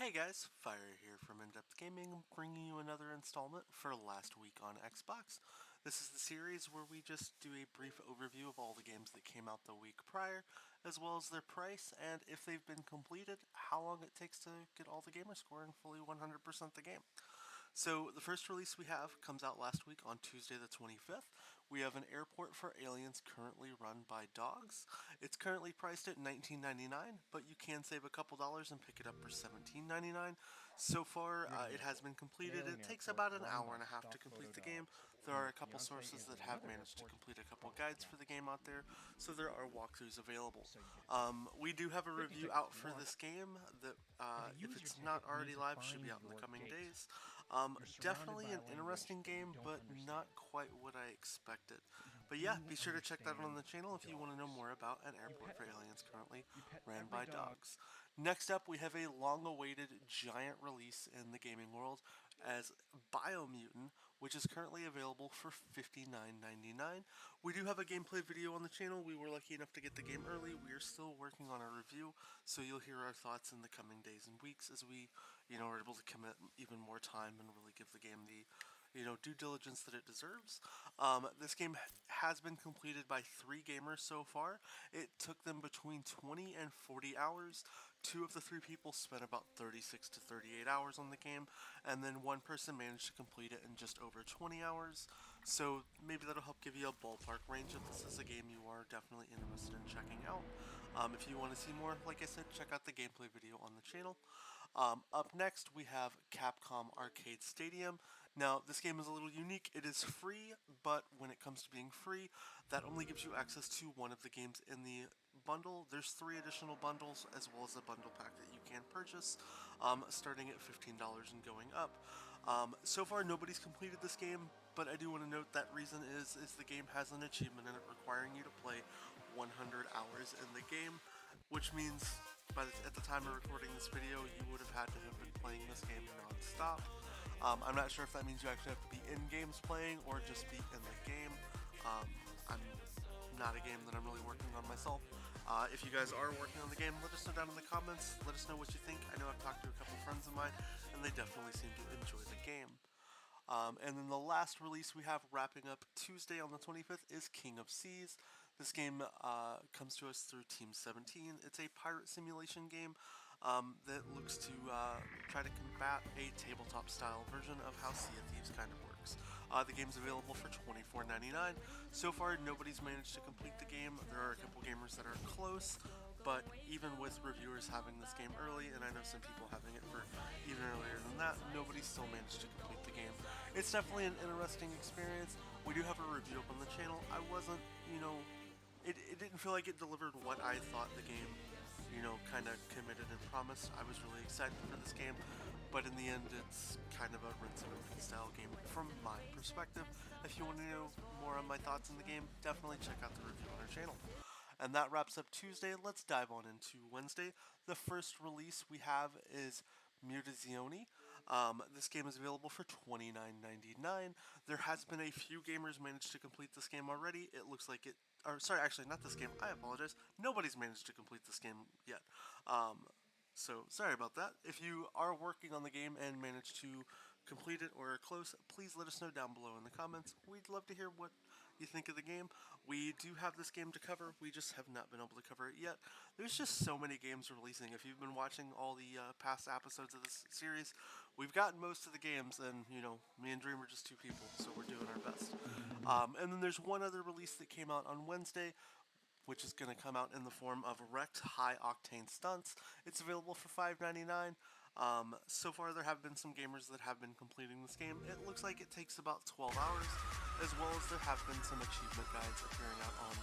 Hey guys, Fire here from InDepth Gaming, bringing you another installment for last week on Xbox. This is the series where we just do a brief overview of all the games that came out the week prior, as well as their price, and if they've been completed, how long it takes to get all the gamer score and fully 100% the game. So the first release we have comes out last week on Tuesday the 25th. We have an Airport for Aliens currently run by dogs. It's currently priced at $19.99, but you can save a couple dollars and pick it up for $17.99. So far, it has been completed. It takes about an hour and a half to complete the game. There are a couple sources that have managed to complete a couple guides for the game out there, so there are walkthroughs available. We do have a review out for this game that, if it's not already live, should be out in the coming days. Definitely an interesting game, but not quite what I expected. But yeah, be sure to check that out on the channel if you want to know more about an Airport for Aliens currently ran by dogs. Next up, we have a long-awaited giant release in the gaming world as Biomutant, which is currently available for $59.99. We do have a gameplay video on the channel. We were lucky enough to get the game early. We are still working on a review, so you'll hear our thoughts in the coming days and weeks as we, are able to commit even more time and really give the game the due diligence that it deserves. This game has been completed by 3 gamers so far. It took them between 20 and 40 hours. 2 of the 3 people spent about 36 to 38 hours on the game, and then 1 person managed to complete it in just over 20 hours. So maybe that'll help give you a ballpark range if this is a game you are definitely interested in checking out. If you want to see more, like I said, check out the gameplay video on the channel. Up next, we have Capcom Arcade Stadium. Now, this game is a little unique. It is free, but when it comes to being free, that only gives you access to one of the games in the bundle. There's 3 additional bundles, as well as a bundle pack that you can purchase, starting at $15 and going up. So far, nobody's completed this game, but I do want to note that reason is the game has an achievement in it requiring you to play 100 hours in the game, which means at the time of recording this video, you would have had to have been playing this game non-stop. I'm not sure if that means you actually have to be in games playing or just be in the game. I'm not a game that I'm really working on myself. If you guys are working on the game, let us know down in the comments. Let us know what you think. I know I've talked to a couple friends of mine, and they definitely seem to enjoy the game. And then the last release we have wrapping up Tuesday on the 25th is King of Seas. This game comes to us through Team 17. It's a pirate simulation game that looks to try to combat a tabletop style version of how Sea of Thieves kind of works. The game's available for $24.99. So far, nobody's managed to complete the game. There are a couple gamers that are close, but even with reviewers having this game early, and I know some people having it for even earlier than that, nobody's still managed to complete the game. It's definitely an interesting experience. We do have a review up on the channel. I wasn't, it didn't feel like it delivered what I thought the game, kind of committed and promised. I was really excited for this game, but in the end, it's kind of a rinse and repeat style game from my perspective. If you want to know more on my thoughts in the game, definitely check out the review on our channel. And that wraps up Tuesday. Let's dive on into Wednesday. The first release we have is Mirazione. This game is available for $29.99. There has been a few gamers managed to complete this game already. It looks like it, or sorry, actually not this game, I apologize. Nobody's managed to complete this game yet. So sorry about that. If you are working on the game and manage to complete it or are close, please let us know down below in the comments. We'd love to hear what you think of the game. We do have this game to cover. We just have not been able to cover it yet. There's just so many games releasing. If you've been watching all the past episodes of this series, we've gotten most of the games, and me and Dream are just 2 people, so we're doing our best. And then there's one other release that came out on Wednesday, which is going to come out in the form of Wrecked High Octane Stunts. It's available for $5.99. So far there have been some gamers that have been completing this game. It looks like it takes about 12 hours, as well as there have been some achievement guides appearing out on,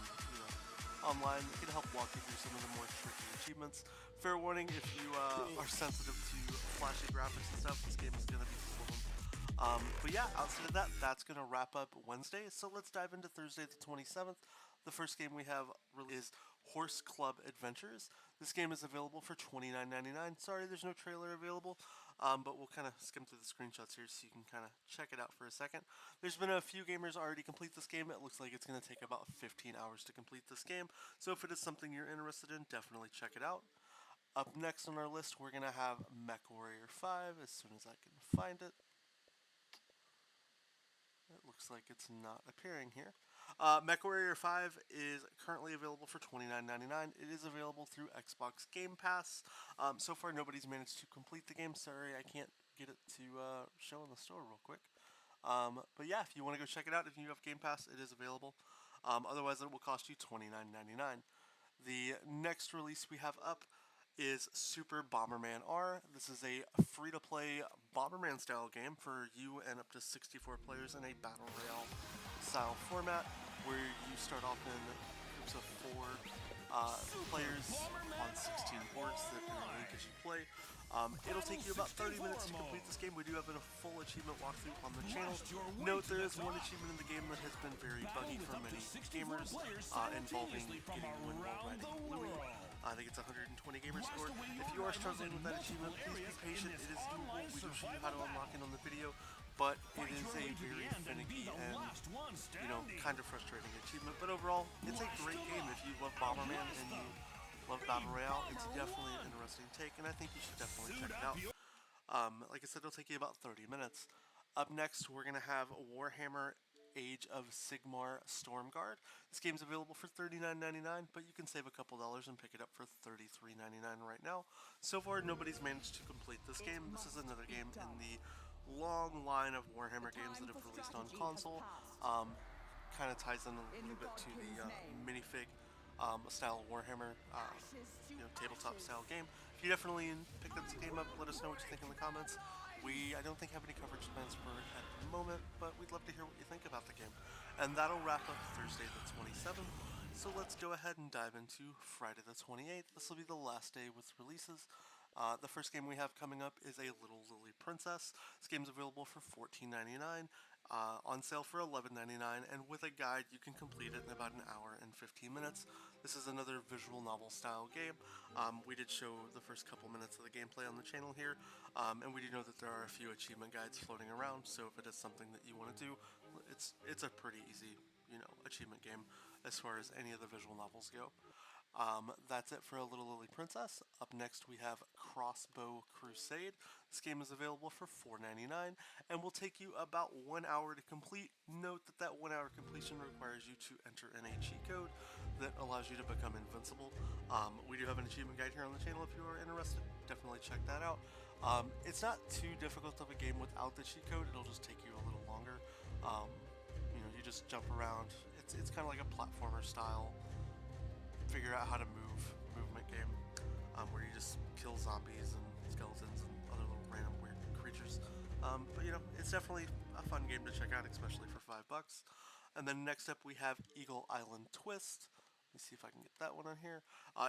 online that can help walk you through some of the more tricky achievements. Fair warning, if you are sensitive to flashy graphics and stuff, this game is going to be full of them. But yeah, outside of that, that's going to wrap up Wednesday. So let's dive into Thursday the 27th. The first game we have is Horse Club Adventures. This game is available for $29.99. Sorry, there's no trailer available, but we'll kind of skim through the screenshots here so you can kind of check it out for a second. There's been a few gamers already complete this game. It looks like it's going to take about 15 hours to complete this game, so if it is something you're interested in, definitely check it out. Up next on our list, we're going to have MechWarrior 5 as soon as I can find it. It looks like it's not appearing here. MechWarrior 5 is currently available for $29.99. It is available through Xbox Game Pass. So far, nobody's managed to complete the game. Sorry, I can't get it to show in the store real quick. But yeah, if you want to go check it out, if you have Game Pass, it is available. Otherwise, it will cost you $29.99. The next release we have up is Super Bomberman R. This is a free-to-play Bomberman style game for you and up to 64 players in a battle royale style format where you start off in groups of 4 players on 16 boards that interlink as you play. It'll take you about 30 minutes to complete this game. We do have a full achievement walkthrough on the channel. Note there is one achievement in the game that has been very buggy for many gamers, involving getting one World Riding Louis. I think it's 120 gamer score. If you are struggling with that achievement, please be patient. It is doable. We do show you how to unlock it on the video, but it is a very finicky and, kind of frustrating achievement. But overall, it's a great game. If you love Bomberman and you love Battle Royale, it's definitely an interesting take, and I think you should definitely check it out. Like I said, it'll take you about 30 minutes. Up next, we're going to have Warhammer Age of Sigmar Stormguard. This game's available for $39.99, but you can save a couple dollars and pick it up for $33.99 right now. So far, nobody's managed to complete this game. This is another game in the long line of Warhammer games that have released on console. Kind of ties in a little bit to the minifig style Warhammer, tabletop style game. If you definitely picked this game up, let us know what you think in the comments. I don't think have any coverage plans for it at the moment, but we'd love to hear what you think about the game. And that'll wrap up Thursday the 27th. So let's go ahead and dive into Friday the 28th. This will be the last day with releases. The first game we have coming up is a Little Lily Princess. This game's available for $14.99. On sale for $11.99, and with a guide you can complete it in about an hour and 15 minutes. This is another visual novel style game. We did show the first couple minutes of the gameplay on the channel here, and we do know that there are a few achievement guides floating around, so if it is something that you want to do, it's a pretty easy, achievement game as far as any of the visual novels go. That's it for A Little Lily Princess. Up next we have Crossbow Crusade. This game is available for $4.99 and will take you about 1 hour to complete. Note that 1 hour completion requires you to enter in a cheat code that allows you to become invincible. We do have an achievement guide here on the channel if you are interested. Definitely check that out. It's not too difficult of a game without the cheat code. It'll just take you a little longer. You just jump around. It's kind of like a platformer style figure out how to movement game, where you just kill zombies and skeletons and other little random weird creatures. But it's definitely a fun game to check out, especially for $5. And then next up we have Eagle Island Twist. Let me see if I can get that one on here.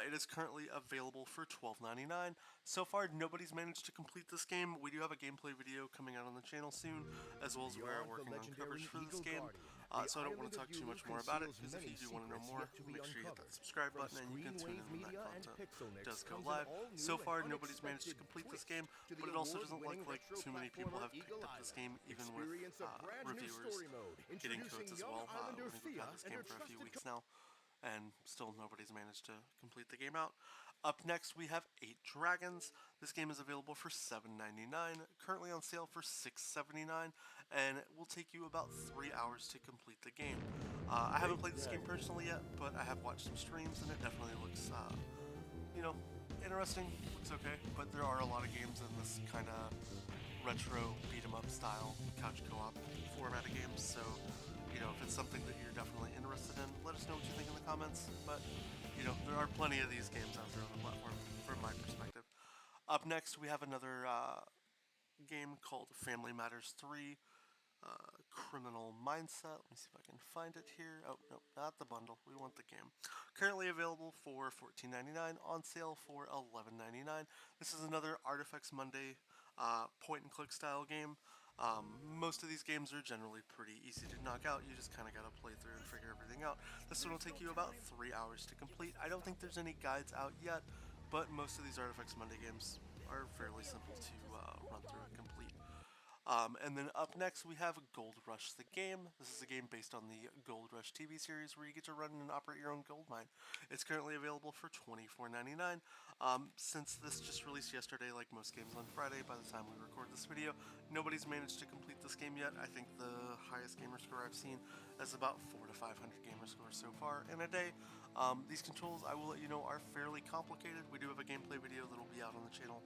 It is currently available for $12.99. So far, nobody's managed to complete this game. We do have a gameplay video coming out on the channel soon, as well as we are working on coverage for this game. So I don't want to talk too much more about it, because if you do want to know more, make sure you hit that subscribe button and you can tune in when that content does go live. So far, nobody's managed to complete this game, but it also doesn't look like too many people have picked up this game, even with reviewers getting codes as well. I think we've had this game for a few weeks now, and still nobody's managed to complete the game out. Up next we have 8 Dragons. This game is available for $7.99, currently on sale for $6.79, and it will take you about 3 hours to complete the game. I haven't played this game personally yet, but I have watched some streams and it definitely looks, interesting, looks okay, but there are a lot of games in this kind of retro beat-em-up style couch co-op format of games, so if it's something that you're definitely interested in, let us know what you think in the comments. But, there are plenty of these games out there on the platform, from my perspective. Up next, we have another game called Family Matters 3, Criminal Mindset. Let me see if I can find it here. Oh, no, not the bundle. We want the game. Currently available for $14.99, on sale for $11.99. This is another Artifacts Monday point-and-click style game. Most of these games are generally pretty easy to knock out. You just kind of got to play through and figure everything out. This one will take you about 3 hours to complete. I don't think there's any guides out yet, but most of these Artifacts Monday games are fairly simple to run through and complete. And then up next, we have Gold Rush the game. This is a game based on the Gold Rush TV series where you get to run and operate your own gold mine. It's currently available for $24.99. Since this just released yesterday, like most games on Friday, by the time we record this video, nobody's managed to complete this game yet. I think the highest gamer score I've seen is about 400 to 500 gamer scores so far in a day. These controls, I will let you know, are fairly complicated. We do have a gameplay video that'll be out on the channel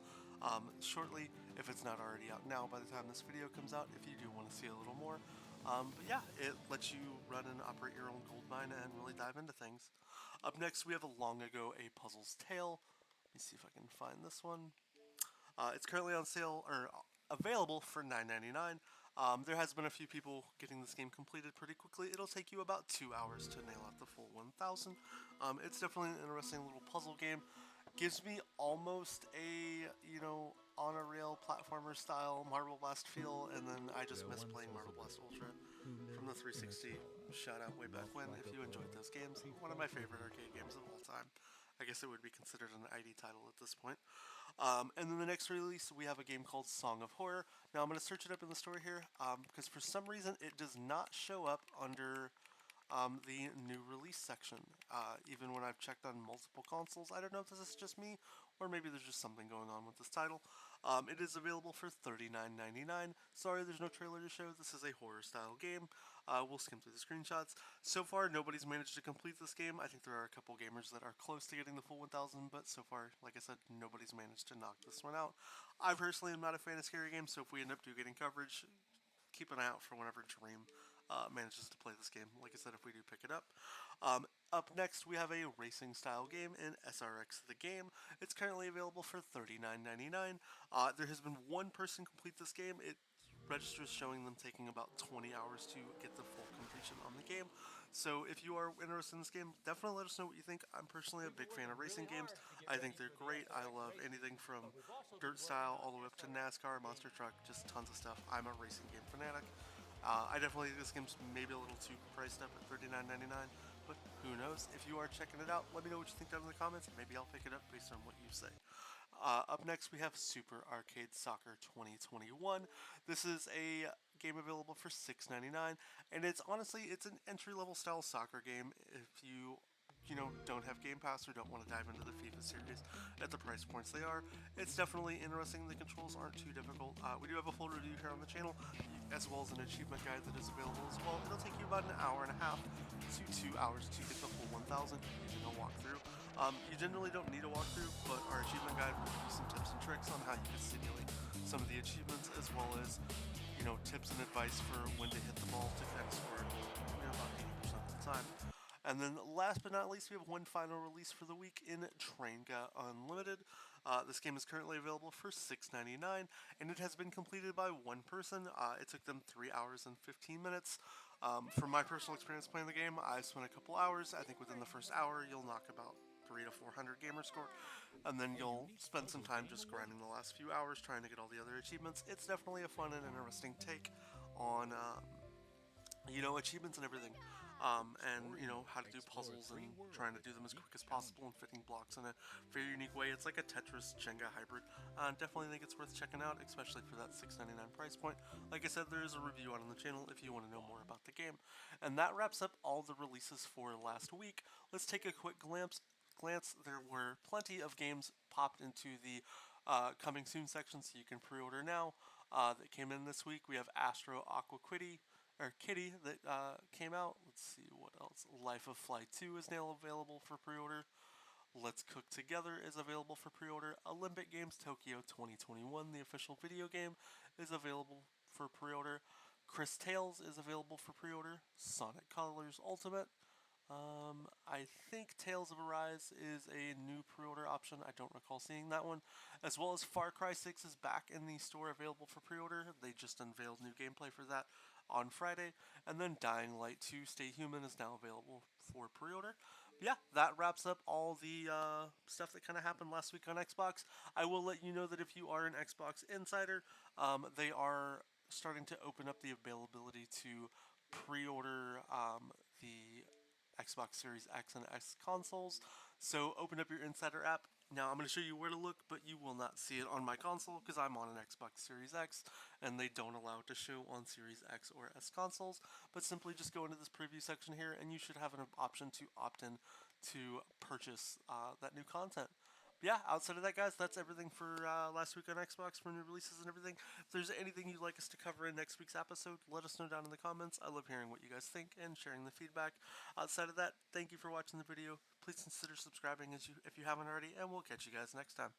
shortly, if it's not already out now by the time this video comes out, if you do want to see a little more. But yeah, it lets you run and operate your own gold mine and really dive into things. Up next, we have a Long Ago A Puzzle's Tale. Let me see if I can find this one. It's currently on sale, or available for $9.99. There has been a few people getting this game completed pretty quickly. It'll take you about 2 hours to nail out the full 1,000. It's definitely an interesting little puzzle game. Gives me almost a, on a rail platformer style Marble Blast feel, and then I just miss playing Marble Blast Ultra from the 360. Shout out way back when if you enjoyed those games. One of my favorite arcade games of all time. I guess it would be considered an ID title at this point. And then the next release, we have a game called Song of Horror. Now I'm going to search it up in the store here because for some reason it does not show up under the new release section. Even when I've checked on multiple consoles, I don't know if this is just me or maybe there's just something going on with this title. It is available for $39.99. Sorry, there's no trailer to show. This is a horror style game. We'll skim through the screenshots. So far, nobody's managed to complete this game. I think there are a couple gamers that are close to getting the full 1,000, but so far, like I said, nobody's managed to knock this one out. I personally am not a fan of scary games, so if we end up getting coverage, keep an eye out for whenever Dream manages to play this game. Like I said, if we do pick it up. Up next, we have a racing style game in SRX the Game. It's currently available for $39.99. There has been one person complete this game. It registers showing them taking about 20 hours to get the full completion on the game. So if you are interested in this game, definitely let us know what you think. I'm personally a big fan of racing games. I think they're great. I love anything from dirt style all the way up to NASCAR, monster truck, just tons of stuff. I'm a racing game fanatic. I definitely think this game's maybe a little too priced up at $39.99, but who knows? If you are checking it out, let me know what you think down in the comments. Maybe I'll pick it up based on what you say. Up next, we have Super Arcade Soccer 2021. This is a game available for $6.99, and it's an entry-level style soccer game. If you don't have Game Pass or don't want to dive into the FIFA series at the price points they are, it's definitely interesting. The controls aren't too difficult. We do have a full review here on the channel, as well as an achievement guide that is available as well. It'll take you about an hour and a half to 2 hours to get the full 1,000 using a walkthrough. You generally don't need a walkthrough, but our achievement guide will give you some tips and tricks on how you can simulate some of the achievements, as well as tips and advice for when to hit the ball to kind of score about 80% of the time. And then last but not least, we have one final release for the week in Traina Unlimited. This game is currently available for $6.99, and it has been completed by one person. It took them 3 hours and 15 minutes. From my personal experience playing the game, I spent a couple hours. I think within the first hour, you'll knock about 300 to 400 gamer score, and then you'll spend some time just grinding the last few hours trying to get all the other achievements. It's definitely a fun and interesting take on achievements and everything, and how to do puzzles and trying to do them as quick as possible and fitting blocks in a very unique way. It's like a Tetris Jenga hybrid. Definitely think it's worth checking out, especially for that $6.99 price point. Like I said, there is a review on the channel if you want to know more about the game. And that wraps up all the releases for last week. Let's take a quick glance. There were plenty of games popped into the coming soon section, so you can pre-order now. That came in this week. We have Astro Aqua Kitty that came out. Let's see what else. Life of Fly 2 is now available for pre-order. Let's Cook Together is available for pre-order. Olympic Games Tokyo 2021, the official video game, is available for pre-order. Chris Tales is available for pre-order. Sonic Colors Ultimate. I think Tales of Arise is a new pre-order option. I don't recall seeing that one. As well as Far Cry 6 is back in the store available for pre-order. They just unveiled new gameplay for that on Friday. And then Dying Light 2 Stay Human is now available for pre-order. Yeah, that wraps up all the stuff that kind of happened last week on Xbox. I will let you know that if you are an Xbox insider, they are starting to open up the availability to pre-order the Xbox Series X and X consoles. So open up your Insider app, Now I'm going to show you where to look, but you will not see it on my console because I'm on an Xbox Series X and they don't allow it to show on Series X or S consoles. But simply just go into this preview section here and you should have an option to opt in to purchase that new content. But yeah, outside of that, guys, that's everything for last week on Xbox for new releases and everything. If there's anything you'd like us to cover in next week's episode, let us know down in the comments. I love hearing what you guys think and sharing the feedback. Outside of that, thank you for watching the video. Please consider subscribing if you haven't already, and we'll catch you guys next time.